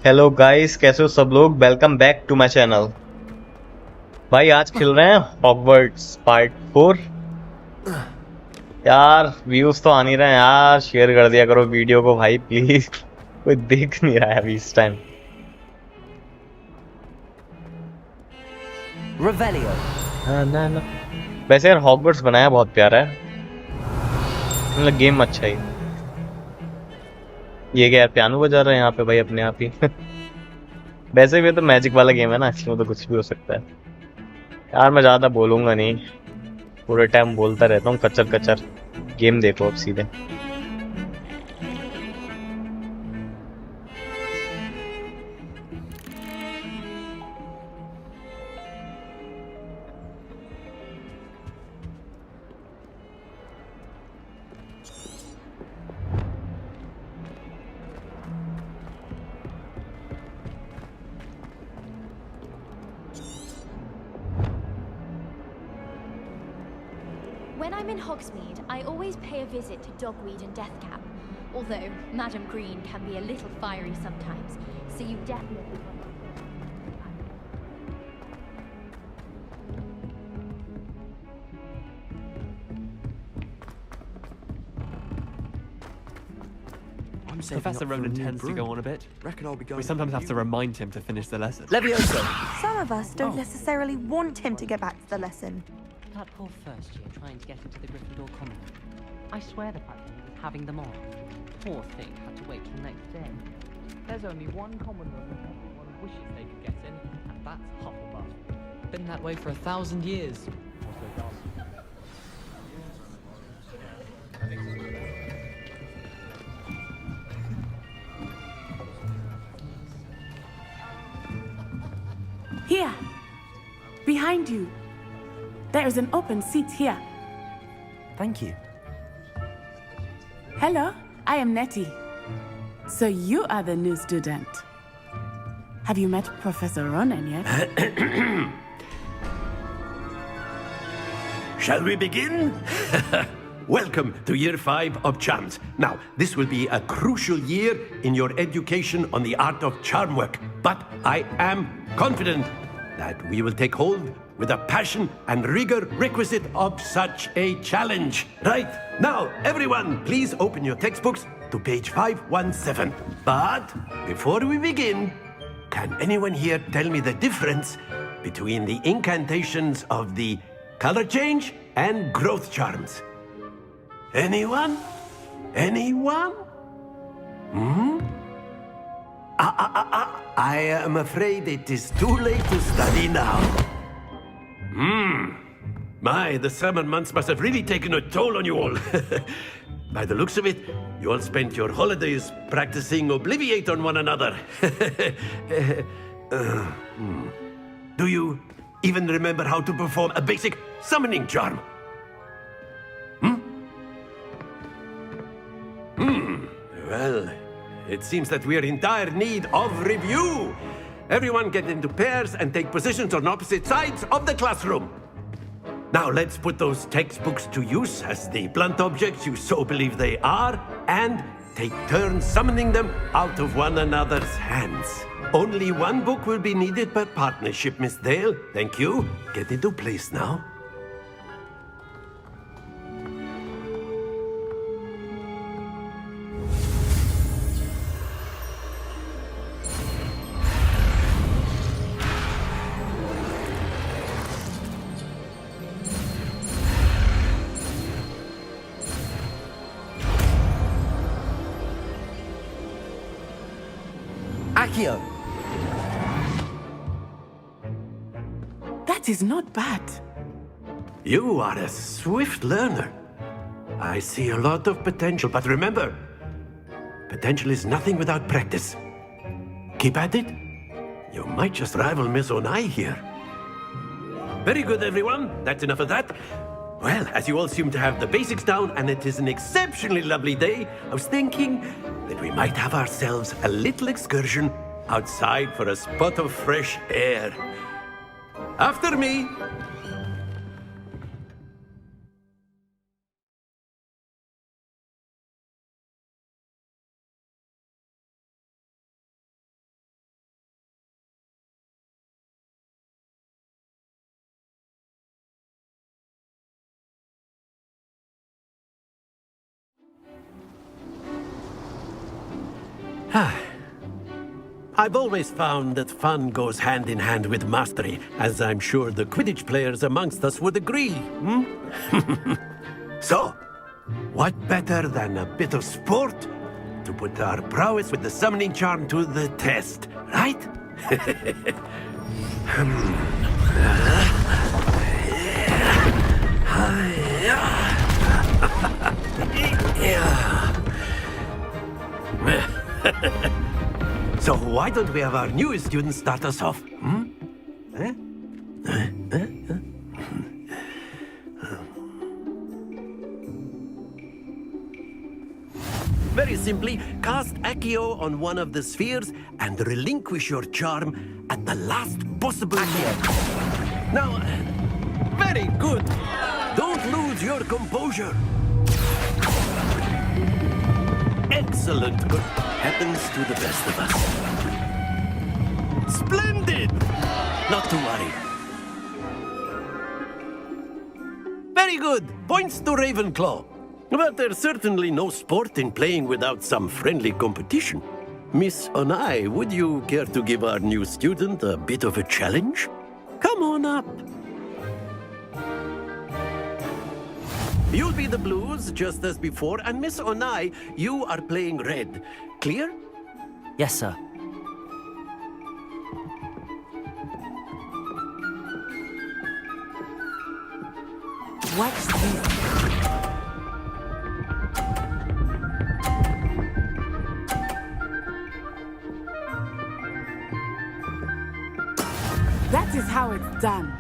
Hello guys, कैसे हो सब लोग। Welcome back to my channel. भाई आज खेल रहे हैं हॉगवर्ट्स पार्ट 4। यार व्यूज तो आ नहीं रहे हैं यार, शेयर कर दिया करो वीडियो को भाई प्लीज। कोई देख नहीं रहा है अभी इस टाइम। Revelio. ना ना, वैसे यार हॉगवर्ट्स बनाया बहुत प्यारा है, मतलब गेम अच्छा ही। ये क्या यार, पियानो बजा रहे हैं यहाँ पे भाई अपने आप ही। वैसे भी तो मैजिक वाला गेम है ना, इसमें तो कुछ भी हो सकता है। यार मैं ज्यादा बोलूंगा नहीं, पूरे टाइम बोलता रहता हूँ कचर कचर। गेम देखो अब सीधे। When I'm in Hogsmeade, I always pay a visit to Dogweed and Deathcap. Although Madam Green can be a little fiery sometimes, so you definitely want to. Professor Ronan tends to go on a bit. Reckon I'll be going. We sometimes have to remind him to finish the lesson. Levioso. Some of us don't necessarily want him to get back to the lesson. That poor first year trying to get into the Gryffindor Common. I swear the fact that he was having them on. Poor thing had to wait till next day. There's only one common room that everyone wishes they could get in, and that's Hufflepuff. Been that way for 1,000 years. Here, behind you. There is an open seat here. Thank you. Hello, I am Nettie. So you are the new student. Have you met Professor Ronan yet? Shall we begin? Welcome to Year 5 of Charms. Now, this will be a crucial year in your education on the art of charm work, but I am confident that we will take hold with the passion and rigor requisite of such a challenge. Right, now, everyone, please open your textbooks to page 517. But before we begin, can anyone here tell me the difference between the incantations of the color change and growth charms? Anyone? Anyone? I am afraid it is too late to study now. My, the summer months must have really taken a toll on you all. By the looks of it, you all spent your holidays practicing Obliviate on one another. Do you even remember how to perform a basic summoning charm? Well, it seems that we are in dire need of review. Everyone get into pairs and take positions on opposite sides of the classroom. Now let's put those textbooks to use as the blunt objects you so believe they are, and take turns summoning them out of one another's hands. Only one book will be needed per partnership, Miss Dale. Thank you. Get into place now. Accio. That is not bad. You are a swift learner. I see a lot of potential, but remember, potential is nothing without practice. Keep at it. You might just rival Miss Onai here. Very good, everyone. That's enough of that. Well, as you all seem to have the basics down, and it is an exceptionally lovely day, I was thinking that we might have ourselves a little excursion outside for a spot of fresh air. After me. I've always found that fun goes hand in hand with mastery, as I'm sure the Quidditch players amongst us would agree. Hmm? So, what better than a bit of sport to put our prowess with the summoning charm to the test, right? So why don't we have our newest student start us off? Hmm? Very simply, cast Accio on one of the spheres and relinquish your charm at the last possible moment. Now, very good. Don't lose your composure. Excellent. Good. Happens to the best of us. Splendid! Not to worry. Very good. Points to Ravenclaw. But there's certainly no sport in playing without some friendly competition. Miss Onai, would you care to give our new student a bit of a challenge? Come on up. You'll be the blues, just as before, and Miss Onai, you are playing red. Clear? Yes, sir. Watch this. That is how it's done.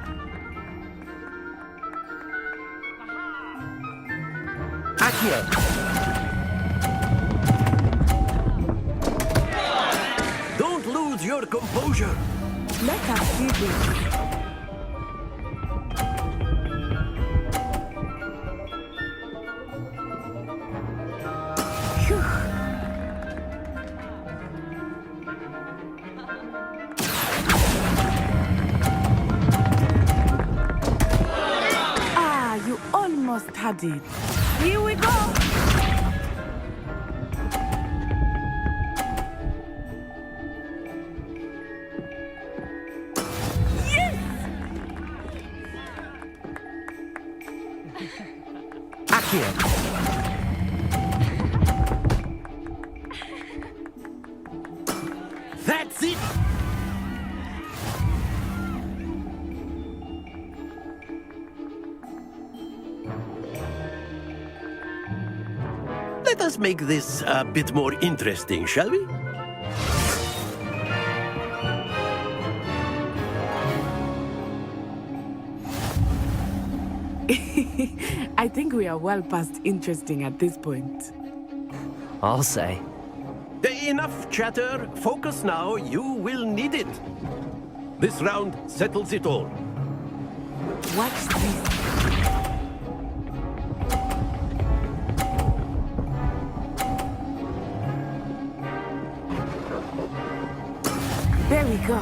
Accio. Don't lose your composure. Let us see this. Phew. Ah, you almost had it. Here we go. Accio. That's it. Let us make this a bit more interesting, shall we? I think we are well past interesting at this point. I'll say. Enough chatter. Focus now. You will need it. This round settles it all. Watch this. There we go.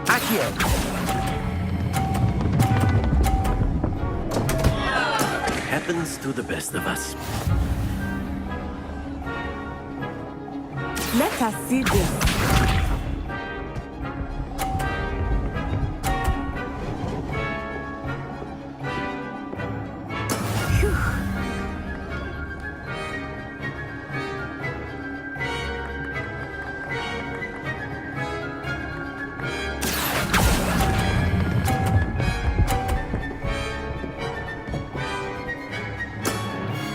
Accio. Happens to the best of us. Let us see this. Phew.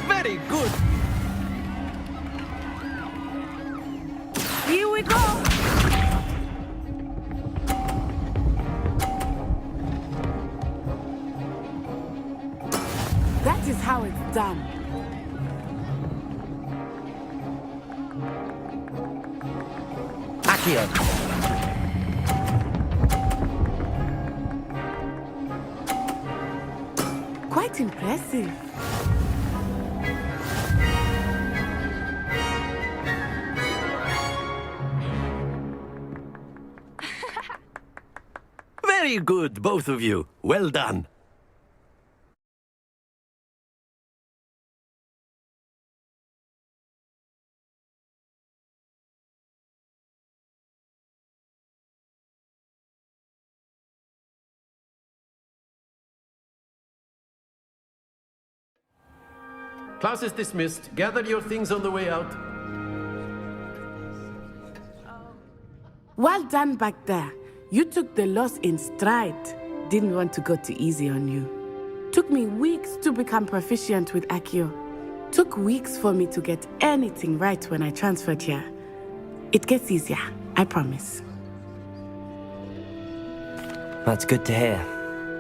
Very good. Here we go. That is how it's done. Accio. Quite impressive. Very good, both of you. Well done. class is dismissed. Gather your things on the way out. Well done back there. You took the loss in stride. Didn't want to go too easy on you. Took me weeks to become proficient with Accio. Took weeks for me to get anything right when I transferred here. It gets easier, I promise. That's good to hear.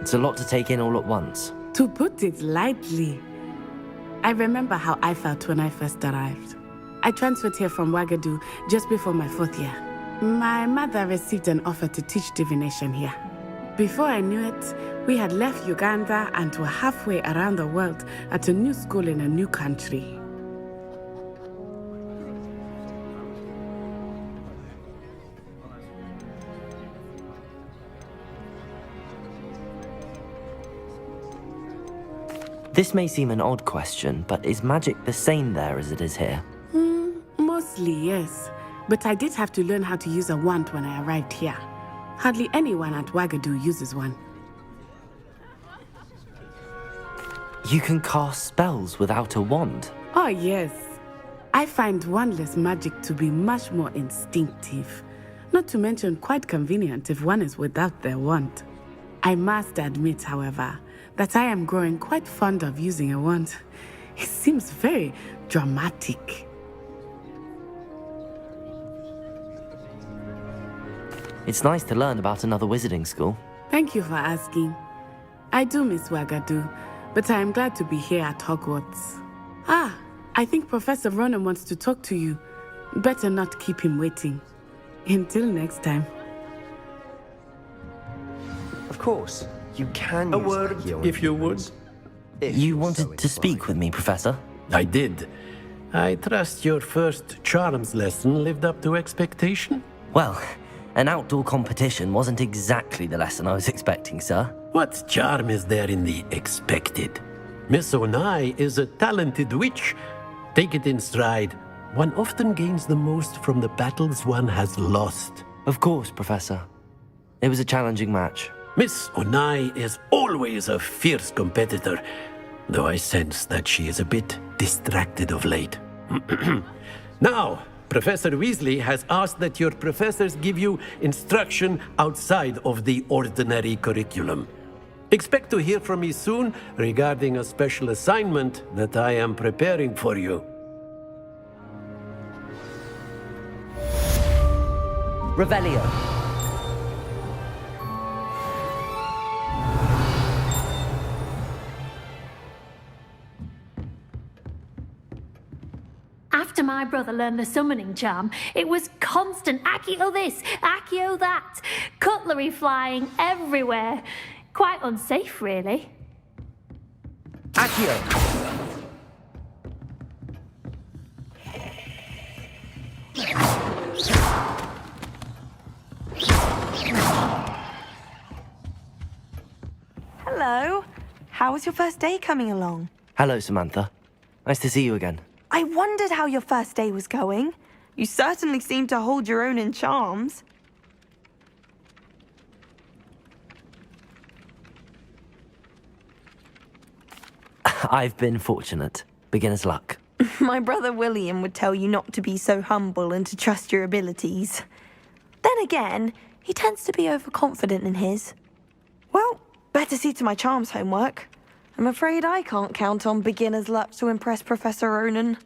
It's a lot to take in all at once. To put it lightly, I remember how I felt when I first arrived. I transferred here from Ouagadougou just before my 4th year. My mother received an offer to teach divination here. Before I knew it, we had left Uganda and were halfway around the world at a new school in a new country. This may seem an odd question, but is magic the same there as it is here? Mostly, yes. But I did have to learn how to use a wand when I arrived here. Hardly anyone at Ouagadougou uses one. You can cast spells without a wand. Oh, yes. I find wandless magic to be much more instinctive. Not to mention quite convenient if one is without their wand. I must admit, however, that I am growing quite fond of using a wand. It seems very dramatic. It's nice to learn about another wizarding school. Thank you for asking. I do miss Ouagadougou, but I am glad to be here at Hogwarts. Ah, I think Professor Ronan wants to talk to you. Better not keep him waiting. Until next time. Of course, you can A use word, Accio on if you would. humans, if You you're wanted so to speak inclined. with me, Professor? I did. I trust your first charms lesson lived up to expectation? Well, an outdoor competition wasn't exactly the lesson I was expecting, sir. What charm is there in the expected? Miss Onai is a talented witch. Take it in stride. One often gains the most from the battles one has lost. Of course, Professor. It was a challenging match. Miss Onai is always a fierce competitor, though I sense that she is a bit distracted of late. Now, Professor Weasley has asked that your professors give you instruction outside of the ordinary curriculum. Expect to hear from me soon regarding a special assignment that I am preparing for you. Revelio. After my brother learned the summoning charm, it was constant Accio this, Accio that, cutlery flying everywhere. Quite unsafe, really. Accio. Hello. How was your first day coming along? Hello, Samantha. Nice to see you again. I wondered how your first day was going. You certainly seem to hold your own in charms. I've been fortunate. Beginner's luck. My brother William would tell you not to be so humble and to trust your abilities. Then again, he tends to be overconfident in his. Well, better see to my charms homework. I'm afraid I can't count on beginner's luck to impress Professor Ronan.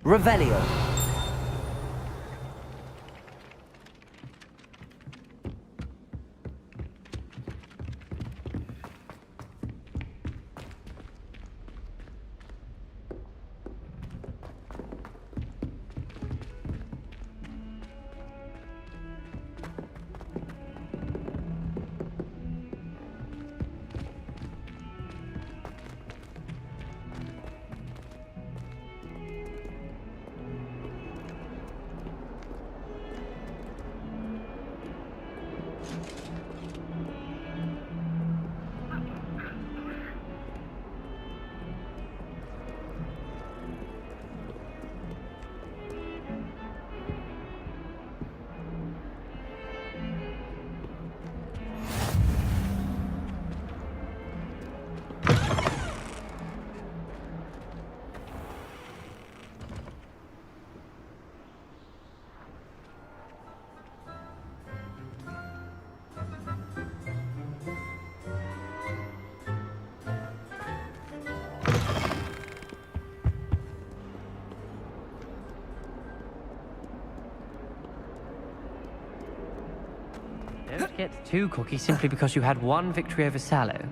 Revelio. get too cocky simply because you had one victory over Sallow.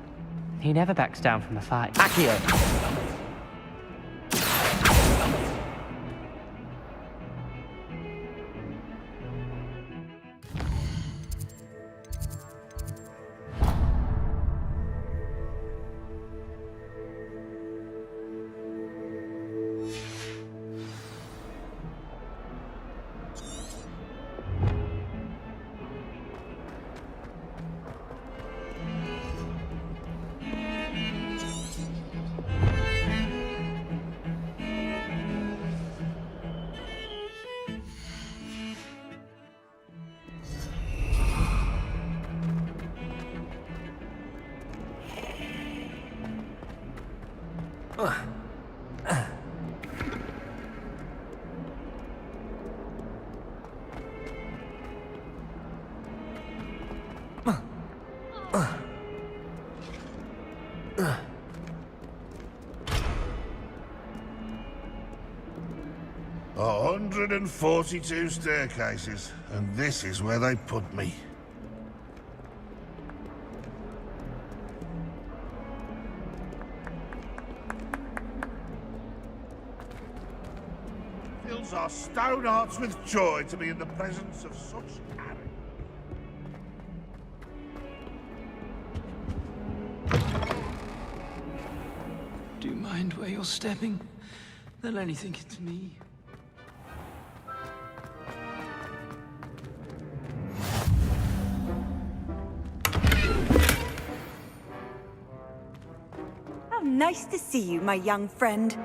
He never backs down from a fight. Accio! A 142 staircases, and this is where they put me. Fills our stone hearts with joy to be in the presence of such arrogance. Do you mind where you're stepping? They'll only think it's me. How nice to see you, my young friend.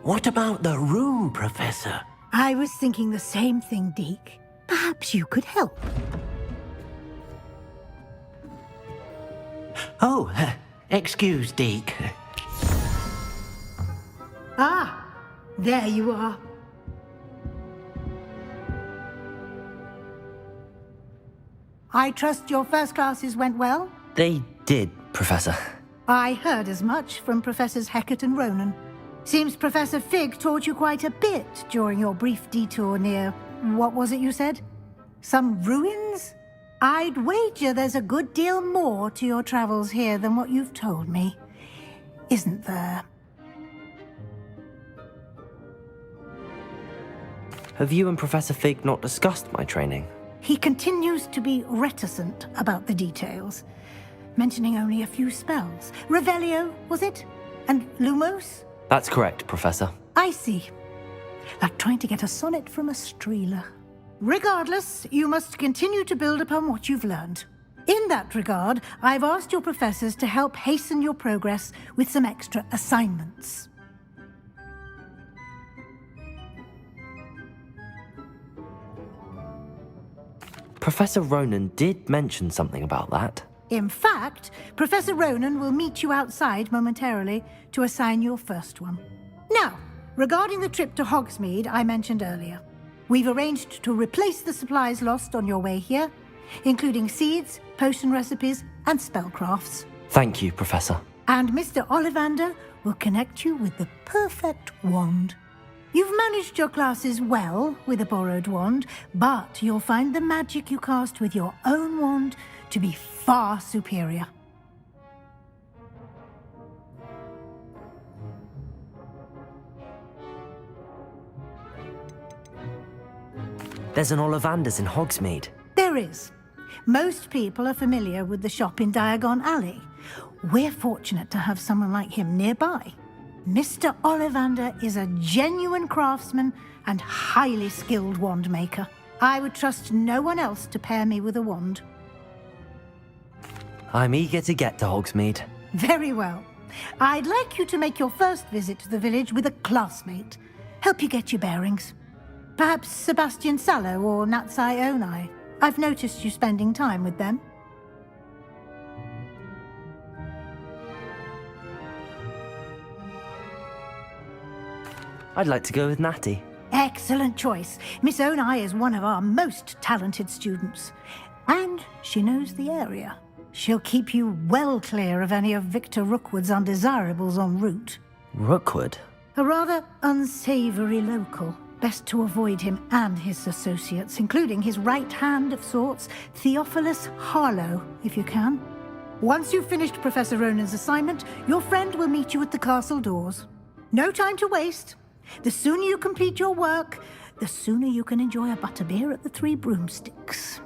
What about the room, Professor? I was thinking the same thing, Deke. Perhaps you could help. Oh, excuse, Deke. Ah, there you are. I trust your first classes went well? They did, Professor. I heard as much from Professors Hecat and Ronan. Seems Professor Fig taught you quite a bit during your brief detour near... what was it you said? Some ruins? I'd wager there's a good deal more to your travels here than what you've told me. Isn't there? Have you and Professor Fig not discussed my training? He continues to be reticent about the details, mentioning only a few spells. Revelio, was it? And Lumos? That's correct, Professor. I see. Like trying to get a sonnet from a streeler. Regardless, you must continue to build upon what you've learned. In that regard, I've asked your professors to help hasten your progress with some extra assignments. Professor Ronan did mention something about that. In fact, Professor Ronan will meet you outside momentarily to assign your first one. Now, regarding the trip to Hogsmeade I mentioned earlier, we've arranged to replace the supplies lost on your way here, including seeds, potion recipes, and spellcrafts. Thank you, Professor. And Mr. Ollivander will connect you with the perfect wand. You've managed your classes well with a borrowed wand, but you'll find the magic you cast with your own wand to be far superior. There's an Ollivander's in Hogsmeade. There is. Most people are familiar with the shop in Diagon Alley. We're fortunate to have someone like him nearby. Mr. Ollivander is a genuine craftsman and highly skilled wand maker. I would trust no one else to pair me with a wand. I'm eager to get to Hogsmeade. Very well. I'd like you to make your first visit to the village with a classmate. Help you get your bearings. Perhaps Sebastian Sallow or Natsai Onai. I've noticed you spending time with them. I'd like to go with Natty. Excellent choice. Miss Onai is one of our most talented students. And she knows the area. She'll keep you well clear of any of Victor Rookwood's undesirables en route. Rookwood? A rather unsavory local. Best to avoid him and his associates, including his right hand of sorts, Theophilus Harlow, if you can. Once you've finished Professor Ronan's assignment, your friend will meet you at the castle doors. No time to waste. The sooner you complete your work, the sooner you can enjoy a butterbeer at the Three Broomsticks.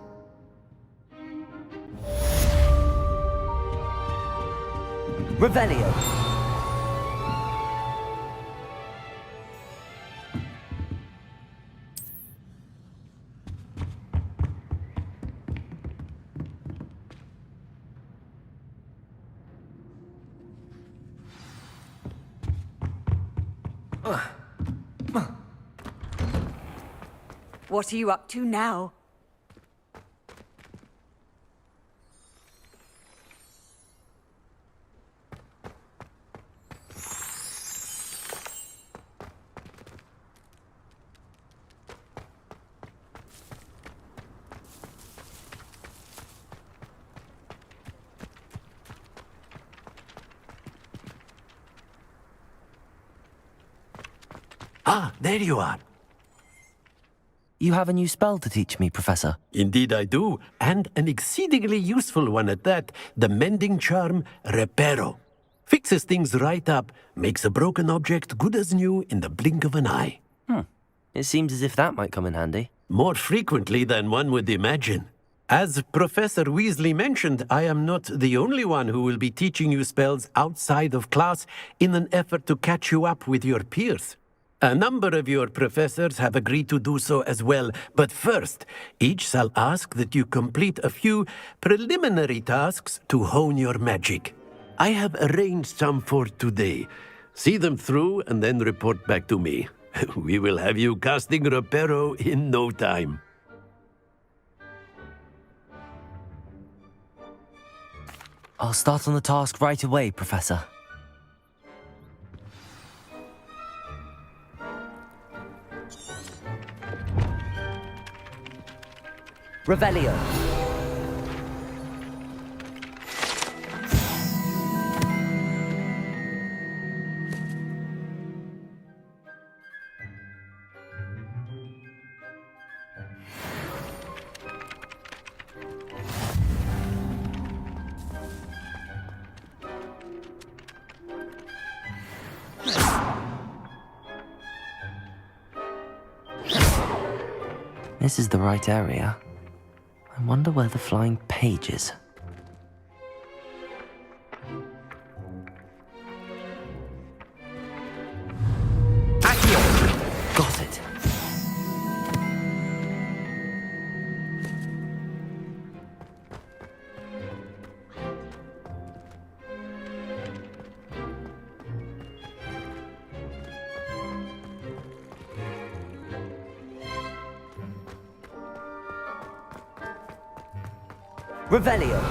Revelio. What are you up to now? Ah, there you are. You have a new spell to teach me, Professor. Indeed I do, and an exceedingly useful one at that, the mending charm Reparo. Fixes things right up, makes a broken object good as new in the blink of an eye. It seems as if that might come in handy. More frequently than one would imagine. As Professor Weasley mentioned, I am not the only one who will be teaching you spells outside of class in an effort to catch you up with your peers. A number of your professors have agreed to do so as well, but first, each shall ask that you complete a few preliminary tasks to hone your magic. I have arranged some for today. See them through and then report back to me. We will have you casting Reparo in no time. I'll start on the task right away, Professor. Revelio. This is the right area. I wonder where the flying page is. Got it. Revelio.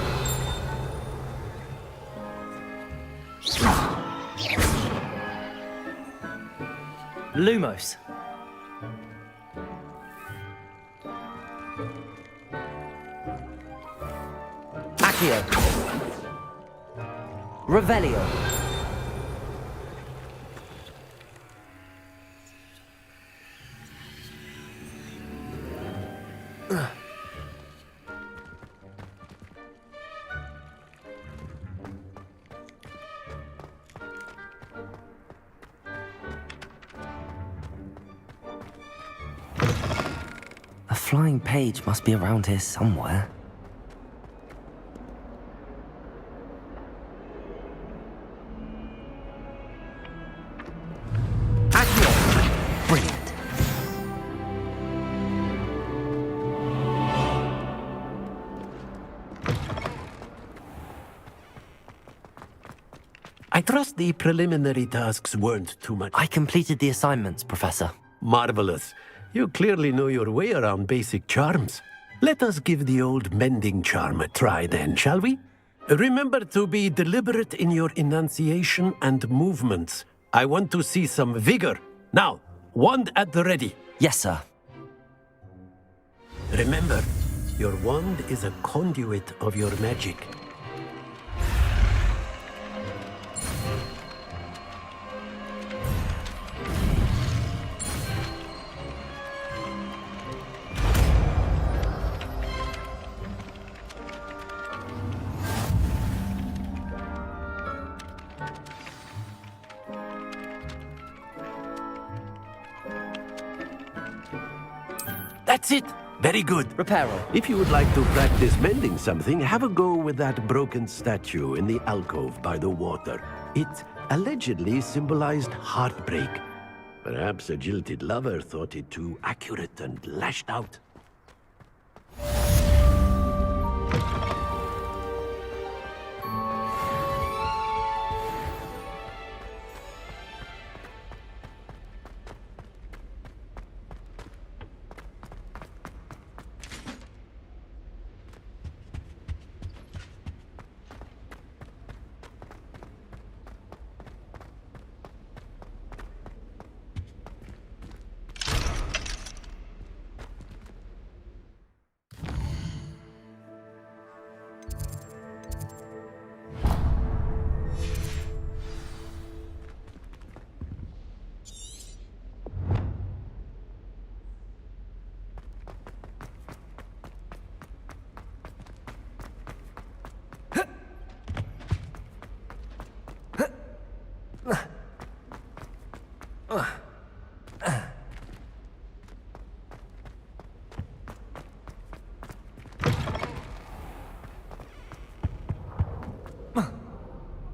Lumos. Accio. Revelio. A flying page must be around here somewhere. Accio! Brilliant. I trust the preliminary tasks weren't too much. I completed the assignments, Professor. Marvelous. You clearly know your way around basic charms. Let us give the old mending charm a try then, shall we? Remember to be deliberate in your enunciation and movements. I want to see some vigor. Now, wand at the ready. Yes, sir. Remember, your wand is a conduit of your magic. That's it. Very good. Reparo. If you would like to practice mending something, have a go with that broken statue in the alcove by the water. It allegedly symbolized heartbreak. Perhaps a jilted lover thought it too accurate and lashed out.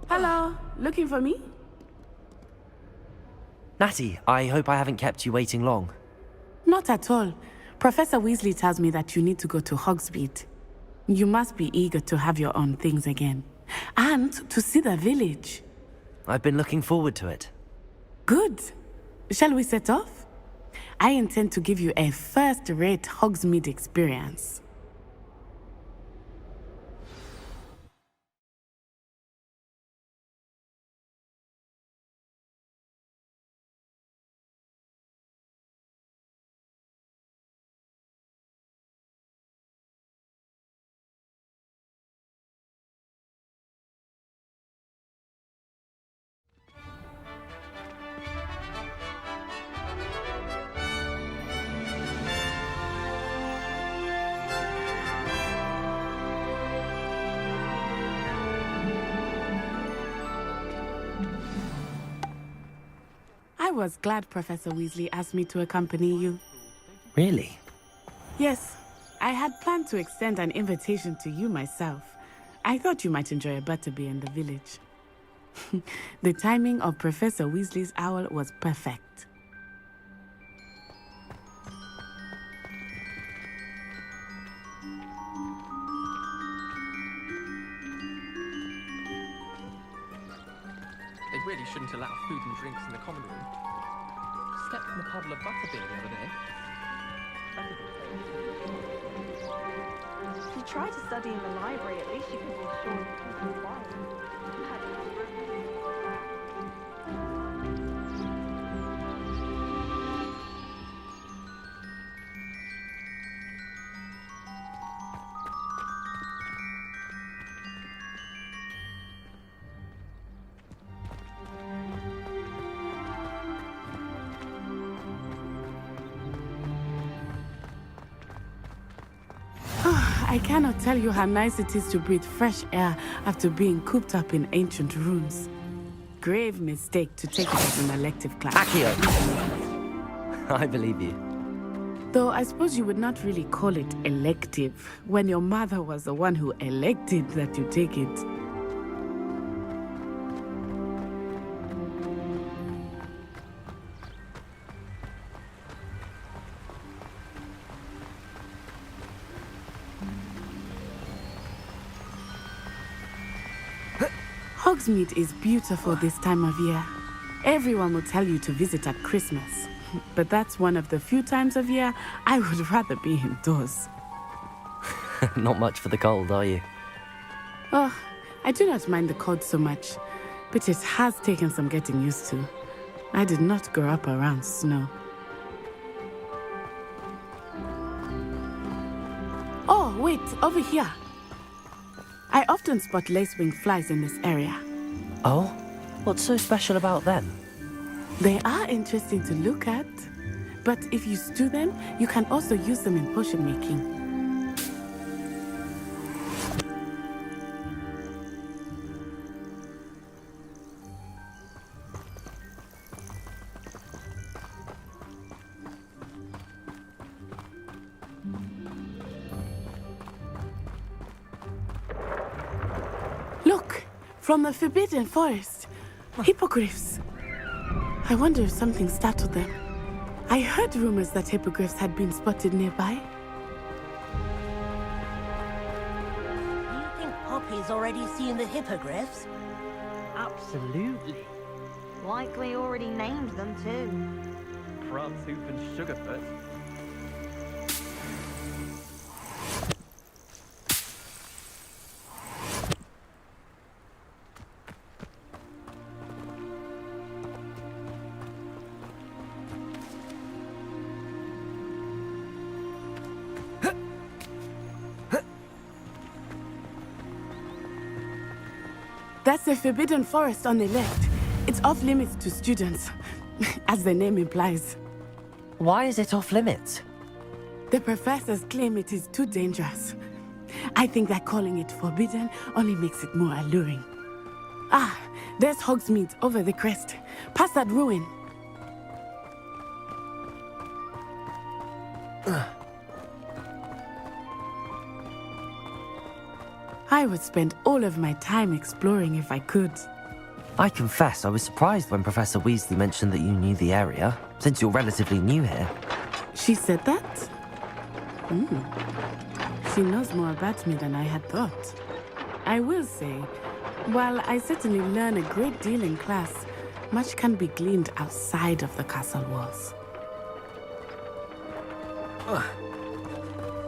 Hello, looking for me? Natty, I hope I haven't kept you waiting long. Not at all. Professor Weasley tells me that you need to go to Hogsmeade. You must be eager to have your own things again. And to see the village. I've been looking forward to it. Good. Shall we set off? I intend to give you a first-rate Hogsmeade experience. I was glad Professor Weasley asked me to accompany you. Really? Yes, I had planned to extend an invitation to you myself. I thought you might enjoy a butterbeer in the village. The timing of Professor Weasley's owl was perfect. They really shouldn't allow food and drinks in the common room. Stepped in the puddle of butterbeer the other day. you try to study in the library, at least you can be sure that people are quiet. I cannot tell you how nice it is to breathe fresh air after being cooped up in ancient rooms. Grave mistake to take it as an elective class. Accio! I believe you. Though I suppose you would not really call it elective when your mother was the one who elected that you take it. Hogsmeade is beautiful this time of year. Everyone will tell you to visit at Christmas. But that's one of the few times of year I would rather be indoors. Not much for the cold, are you? Oh, I do not mind the cold so much, but it has taken some getting used to. I did not grow up around snow. Oh, wait, over here. I often spot lacewing flies in this area. Oh? What's so special about them? They are interesting to look at, but if you stew them, you can also use them in potion making. Look, from the Forbidden Forest, hippogriffs. I wonder if something startled them. I heard rumors that hippogriffs had been spotted nearby. Do you think Poppy's already seen the hippogriffs? Absolutely. Likely already named them too. Pransoof and Sugarfoot. That's the Forbidden Forest on the left. It's off limits to students, as the name implies. Why is it off limits? The professors claim it is too dangerous. I think that calling it forbidden only makes it more alluring. Ah, there's Hogsmeade over the crest, past that ruin. I would spend all of my time exploring if I could. I confess I was surprised when Professor Weasley mentioned that you knew the area, since you're relatively new here. She said that? She knows more about me than I had thought. I will say, while I certainly learn a great deal in class, much can be gleaned outside of the castle walls.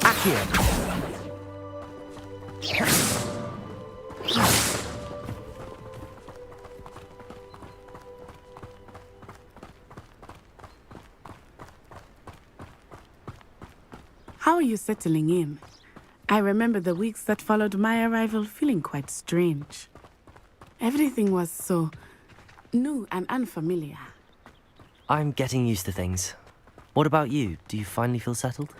Accio! How are you settling in? I remember the weeks that followed my arrival feeling quite strange. Everything was so new and unfamiliar. I'm getting used to things. What about you? Do you finally feel settled?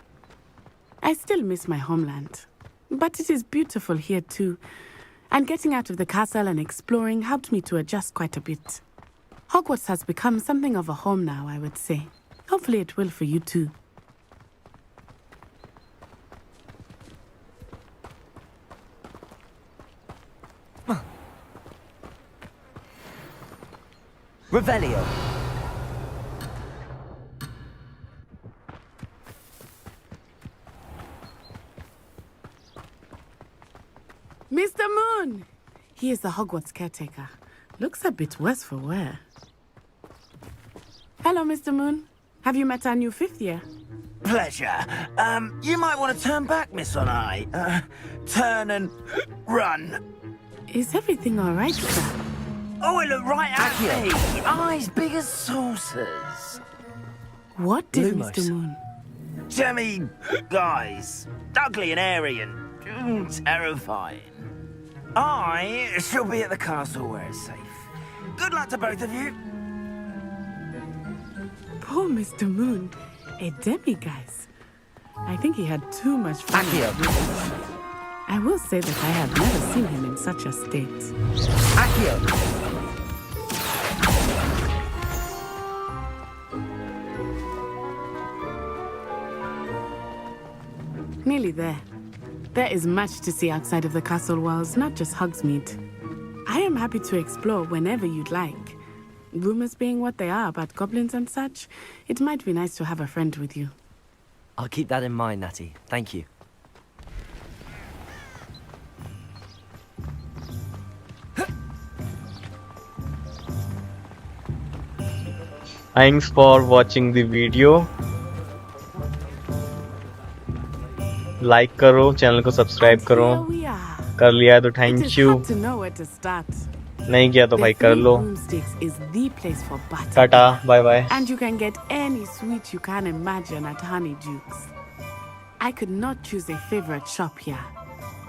I still miss my homeland, but it is beautiful here too. And getting out of the castle and exploring helped me to adjust quite a bit. Hogwarts has become something of a home now, I would say. Hopefully it will for you too. Revelio! Mr. Moon! He is the Hogwarts caretaker. Looks a bit worse for wear. Hello, Mr. Moon. Have you met our new fifth year? pleasure. You might want to turn back, Miss Onai. Turn and run. Is everything all right, sir? Oh, it looked right at me. Eyes big as saucers. What did Lumos. Mr. Moon? Jemmy guys. Ugly and airy and terrifying. I shall be at the castle where it's safe. Good luck to both of you. Poor Mr. Moon. A demiguise. I think he had too much fun. Accio. I will say that I have never seen him in such a state. Accio. Nearly there. There is much to see outside of the castle walls, not just Hogsmeade. I am happy to explore whenever you'd like. Rumors being what they are about goblins and such, it might be nice to have a friend with you. I'll keep that in mind, Natty. Thank you. Thanks for watching the video. Like करो, channel को subscribe करो. Here we are. कर लिया है तो It thank is you. hard to know where to start. नहीं किया तो The भाई कर Three लो. Broomsticks is the place for butter. Tata, bye bye. And you can get any sweet you can imagine at Honeydukes. I could not choose a favorite shop here.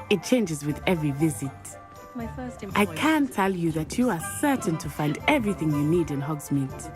It changes with every visit. My first I can tell you that you are certain to find everything you need in Hogsmeade.